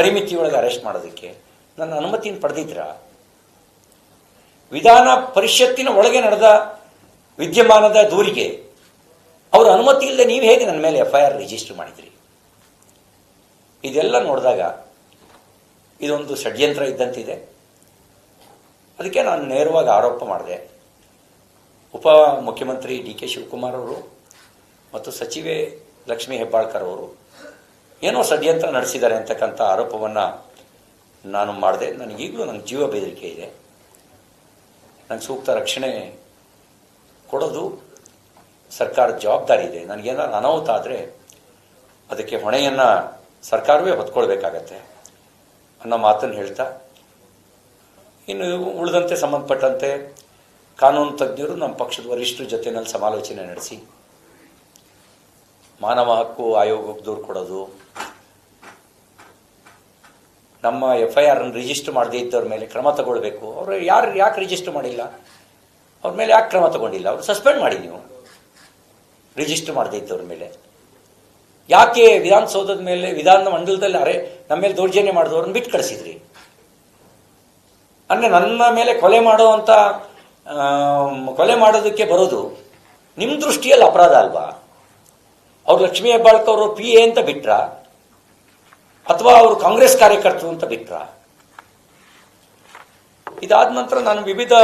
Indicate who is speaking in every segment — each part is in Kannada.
Speaker 1: ಪರಿಮಿತಿಯೊಳಗೆ ಅರೆಸ್ಟ್ ಮಾಡೋದಕ್ಕೆ ನನ್ನ ಅನುಮತಿಯನ್ನು ಪಡೆದಿದ್ರಾ? ವಿಧಾನ ಪರಿಷತ್ತಿನ ಒಳಗೆ ನಡೆದ ವಿದ್ಯಮಾನದ ದೂರಿಗೆ ಅವರ ಅನುಮತಿ ಇಲ್ಲದೆ ನೀವು ಹೇಗೆ ನನ್ನ ಮೇಲೆ FIR ರಿಜಿಸ್ಟರ್ ಮಾಡಿದ್ರಿ? ಇದೆಲ್ಲ ನೋಡಿದಾಗ ಇದೊಂದು ಷಡ್ಯಂತ್ರ ಇದ್ದಂತಿದೆ. ಅದಕ್ಕೆ ನಾನು ನೇರವಾಗಿ ಆರೋಪ ಮಾಡಿದೆ. ಉಪ ಮುಖ್ಯಮಂತ್ರಿ DK ಶಿವಕುಮಾರ್ ಅವರು ಮತ್ತು ಸಚಿವೆ ಲಕ್ಷ್ಮೀ ಹೆಬ್ಬಾಳ್ಕರ್ ಅವರು ಏನೋ ಷಡ್ಯಂತ್ರ ನಡೆಸಿದ್ದಾರೆ ಅಂತಕ್ಕಂಥ ಆರೋಪವನ್ನು ನಾನು ಮಾಡಿದೆ. ನನಗೀಗಲೂ ನನಗೆ ಜೀವ ಬೆದರಿಕೆ ಇದೆ. ನನಗೆ ಸೂಕ್ತ ರಕ್ಷಣೆ ಕೊಡೋದು ಸರ್ಕಾರದ ಜವಾಬ್ದಾರಿ ಇದೆ. ನನಗೇನಾದ್ರು ಅನಾಹುತ ಆದರೆ ಅದಕ್ಕೆ ಹೊಣೆಯನ್ನು ಸರ್ಕಾರವೇ ಹೊತ್ಕೊಳ್ಬೇಕಾಗತ್ತೆ ಅನ್ನೋ ಮಾತನ್ನು ಹೇಳ್ತಾ, ಇನ್ನು ಉಳಿದಂತೆ ಸಂಬಂಧಪಟ್ಟಂತೆ ಕಾನೂನು ತಜ್ಞರು ನಮ್ಮ ಪಕ್ಷದ ವರಿಷ್ಠರ ಜೊತೆಯಲ್ಲಿ ಸಮಾಲೋಚನೆ ನಡೆಸಿ ಮಾನವ ಹಕ್ಕು ಆಯೋಗಕ್ಕೆ ದೂರು ಕೊಡೋದು, ನಮ್ಮ FIR ಅನ್ನು ರಿಜಿಸ್ಟರ್ ಮಾಡದೇ ಇದ್ದವ್ರ ಮೇಲೆ ಕ್ರಮ ತಗೊಳ್ಬೇಕು. ಅವರು ಯಾಕೆ ರಿಜಿಸ್ಟರ್ ಮಾಡಿಲ್ಲ, ಅವ್ರ ಮೇಲೆ ಯಾಕೆ ಕ್ರಮ ತಗೊಂಡಿಲ್ಲ? ಅವ್ರು ಸಸ್ಪೆಂಡ್ ಮಾಡಿ. ನೀವು ರಿಜಿಸ್ಟರ್ ಮಾಡದೇ ಇದ್ದವ್ರ ಮೇಲೆ ಯಾಕೆ ವಿಧಾನಸೌಧದ ಮೇಲೆ ವಿಧಾನ ಮಂಡಲದಲ್ಲಿ ನಮ್ಮ ಮೇಲೆ ದೌರ್ಜನ್ಯ ಮಾಡಿದವ್ರನ್ನ ಬಿಟ್ಟು ಕಳಿಸಿದ್ರಿ? ಅಂದರೆ ನನ್ನ ಮೇಲೆ ಕೊಲೆ ಮಾಡೋದಕ್ಕೆ ಬರೋದು ನಿಮ್ಮ ದೃಷ್ಟಿಯಲ್ಲಿ ಅಪರಾಧ ಅಲ್ವಾ? ಅವ್ರು ಲಕ್ಷ್ಮೀ ಹೆಬ್ಬಾಳ್ಕರ್ ಅವರು PA ಅಂತ ಬಿಟ್ರ ಅಥವಾ ಅವರು ಕಾಂಗ್ರೆಸ್ ಕಾರ್ಯಕರ್ತರು ಅಂತ ಬಿಟ್ರ? ಇದಾದ ನಂತರ ನಾನು ವಿವಿಧ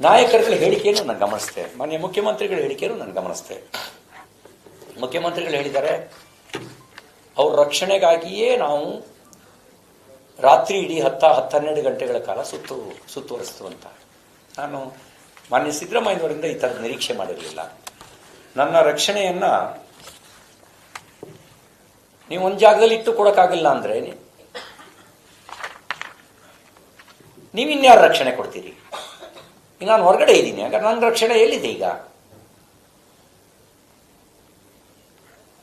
Speaker 1: ನಾಯಕರುಗಳ ಹೇಳಿಕೆಯನ್ನು ನಾನು ಗಮನಿಸಿದೆ. ಮಾನ್ಯ ಮುಖ್ಯಮಂತ್ರಿಗಳ ಹೇಳಿಕೆಯನ್ನು ನಾನು ಗಮನಿಸಿದೆ. ಮುಖ್ಯಮಂತ್ರಿಗಳು ಹೇಳಿದ್ದಾರೆ, ಅವ್ರ ರಕ್ಷಣೆಗಾಗಿಯೇ ನಾವು ರಾತ್ರಿ ಇಡೀ 10-12 ಗಂಟೆಗಳ ಕಾಲ ಸುತ್ತುವರಿಸ್ತು ಅಂತ. ನಾನು ಮಾನ್ಯ ಸಿದ್ದರಾಮಯ್ಯನವರಿಂದ ಈ ಥರದ ನಿರೀಕ್ಷೆ ಮಾಡಿರಲಿಲ್ಲ. ನನ್ನ ರಕ್ಷಣೆಯನ್ನು ನೀವು ಒಂದು ಜಾಗದಲ್ಲಿ ಇಟ್ಟು ಕೊಡೋಕ್ಕಾಗಲ್ಲ ಅಂದರೆ ನೀವಿನ್ಯಾರು ರಕ್ಷಣೆ ಕೊಡ್ತೀರಿ? ನಾನು ಹೊರಗಡೆ ಇದ್ದೀನಿ, ಹಾಗಾದ್ರೆ ನನ್ನ ರಕ್ಷಣೆ ಎಲ್ಲಿದೆ? ಈಗ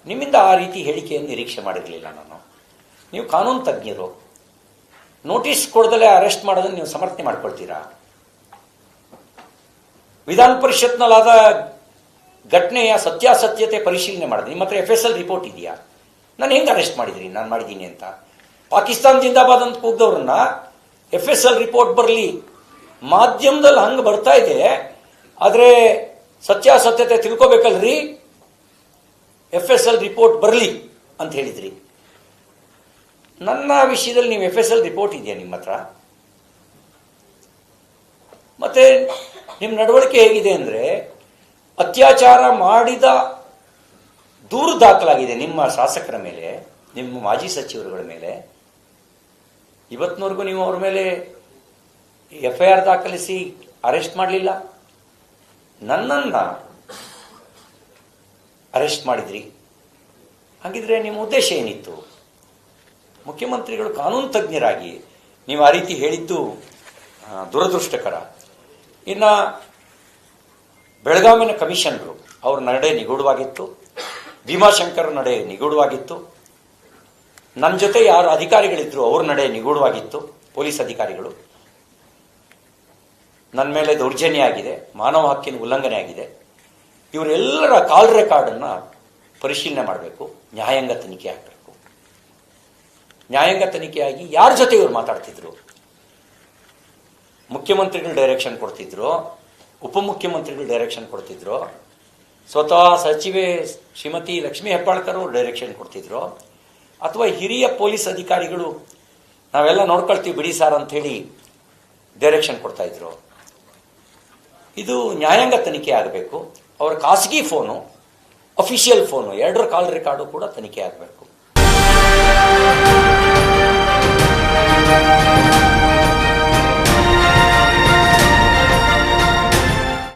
Speaker 1: ನಿಮ್ಮಿಂದ ಆ ರೀತಿ ಹೇಳಿಕೆಯನ್ನು ನಿರೀಕ್ಷೆ ಮಾಡಿರಲಿಲ್ಲ ನಾನು. ನೀವು ಕಾನೂನು ತಜ್ಞರು, ನೋಟಿಸ್ ಕೊಡದಲ್ಲೇ ಅರೆಸ್ಟ್ ಮಾಡೋದನ್ನು ನೀವು ಸಮರ್ಥನೆ ಮಾಡ್ಕೊಳ್ತೀರಾ? ವಿಧಾನ ಪರಿಷತ್ನಲ್ಲಾದ ಘಟನೆಯ ಸತ್ಯಾಸತ್ಯತೆ ಪರಿಶೀಲನೆ ಮಾಡಿದೆ. ನಿಮ್ಮ ಹತ್ರ FSL ರಿಪೋರ್ಟ್ ಇದೆಯಾ? ನಾನು ಹೆಂಗೆ ಅರೆಸ್ಟ್ ಮಾಡಿದ್ರಿ, ನಾನು ಮಾಡಿದ್ದೀನಿ ಅಂತ? ಪಾಕಿಸ್ತಾನ ಜಿಂದಾಬಾದ್ ಅಂತ ಕೂಗ್ದವ್ರನ್ನ FSL ರಿಪೋರ್ಟ್ ಬರಲಿ, ಮಾಧ್ಯಮದಲ್ಲಿ ಹಂಗೆ ಬರ್ತಾ ಇದೆ, ಆದರೆ ಸತ್ಯಾಸತ್ಯತೆ ತಿಳ್ಕೊಬೇಕಲ್ರಿ, FSL ರಿಪೋರ್ಟ್ ಬರಲಿ ಅಂತ ಹೇಳಿದ್ರಿ. ನನ್ನ ವಿಷಯದಲ್ಲಿ ನೀವು FSL ರಿಪೋರ್ಟ್ ಇದೆಯಾ ನಿಮ್ಮ ಹತ್ರ? ಮತ್ತೆ ನಿಮ್ಮ ನಡವಳಿಕೆ ಹೇಗಿದೆ ಅಂದರೆ, ಅತ್ಯಾಚಾರ ಮಾಡಿದ ದೂರು ದಾಖಲಾಗಿದೆ ನಿಮ್ಮ ಶಾಸಕರ ಮೇಲೆ, ನಿಮ್ಮ ಮಾಜಿ ಸಚಿವರುಗಳ ಮೇಲೆ. ಇವತ್ತಿನವರೆಗೂ ನೀವು ಅವ್ರ ಮೇಲೆ FIR ದಾಖಲಿಸಿ ಅರೆಸ್ಟ್ ಮಾಡಲಿಲ್ಲ. ನನ್ನನ್ನು ಅರೆಸ್ಟ್ ಮಾಡಿದ್ರಿ. ಹಾಗಿದ್ರೆ ನಿಮ್ಮ ಉದ್ದೇಶ ಏನಿತ್ತು? ಮುಖ್ಯಮಂತ್ರಿಗಳು ಕಾನೂನು ತಜ್ಞರಾಗಿ ನೀವು ಆ ರೀತಿ ಹೇಳಿದ್ದು ದುರದೃಷ್ಟಕರ. ಇನ್ನು ಬೆಳಗಾವಿನ ಕಮಿಷನರು ಅವ್ರ ನಡೆ ನಿಗೂಢವಾಗಿತ್ತು, ಭೀಮಾಶಂಕರ್ ನಡೆ ನಿಗೂಢವಾಗಿತ್ತು, ನನ್ನ ಜೊತೆ ಯಾರು ಅಧಿಕಾರಿಗಳಿದ್ರು ಅವ್ರ ನಡೆ ನಿಗೂಢವಾಗಿತ್ತು. ಪೊಲೀಸ್ ಅಧಿಕಾರಿಗಳು ನನ್ನ ಮೇಲೆ ದೌರ್ಜನ್ಯ ಆಗಿದೆ, ಮಾನವ ಹಕ್ಕಿನ ಉಲ್ಲಂಘನೆ ಆಗಿದೆ. ಇವರೆಲ್ಲರ ಕಾಲ್ ರೆಕಾರ್ಡನ್ನು ಪರಿಶೀಲನೆ ಮಾಡಬೇಕು, ನ್ಯಾಯಾಂಗ ತನಿಖೆ ಆಗಬೇಕು. ನ್ಯಾಯಾಂಗ ತನಿಖೆಯಾಗಿ ಯಾರ ಜೊತೆ ಇವರು ಮಾತಾಡ್ತಿದ್ರು? ಮುಖ್ಯಮಂತ್ರಿಗಳು ಡೈರೆಕ್ಷನ್ ಕೊಡ್ತಿದ್ರು, ಉಪಮುಖ್ಯಮಂತ್ರಿಗಳು ಡೈರೆಕ್ಷನ್ ಕೊಡ್ತಿದ್ರು, ಸ್ವತಃ ಸಚಿವೆ ಶ್ರೀಮತಿ ಲಕ್ಷ್ಮೀ ಹೆಬ್ಬಾಳ್ಕರ್ ಅವರು ಡೈರೆಕ್ಷನ್ ಕೊಡ್ತಿದ್ರು, ಅಥವಾ ಹಿರಿಯ ಪೊಲೀಸ್ ಅಧಿಕಾರಿಗಳು ನಾವೆಲ್ಲ ನೋಡ್ಕೊಳ್ತೀವಿ ಬಿಡಿ ಸಾರ್ ಅಂತ ಹೇಳಿ ಡೈರೆಕ್ಷನ್ ಕೊಡ್ತಾ ಇದ್ರು? ಇದು ನ್ಯಾಯಾಂಗ ತನಿಖೆ ಆಗಬೇಕು. ಅವರ ಖಾಸಗಿ ಫೋನು, ಅಫಿಷಿಯಲ್ ಫೋನು, ಎರಡರ ಕಾಲ್ ರೆಕಾರ್ಡು ಕೂಡ ತನಿಖೆ ಆಗಬೇಕು.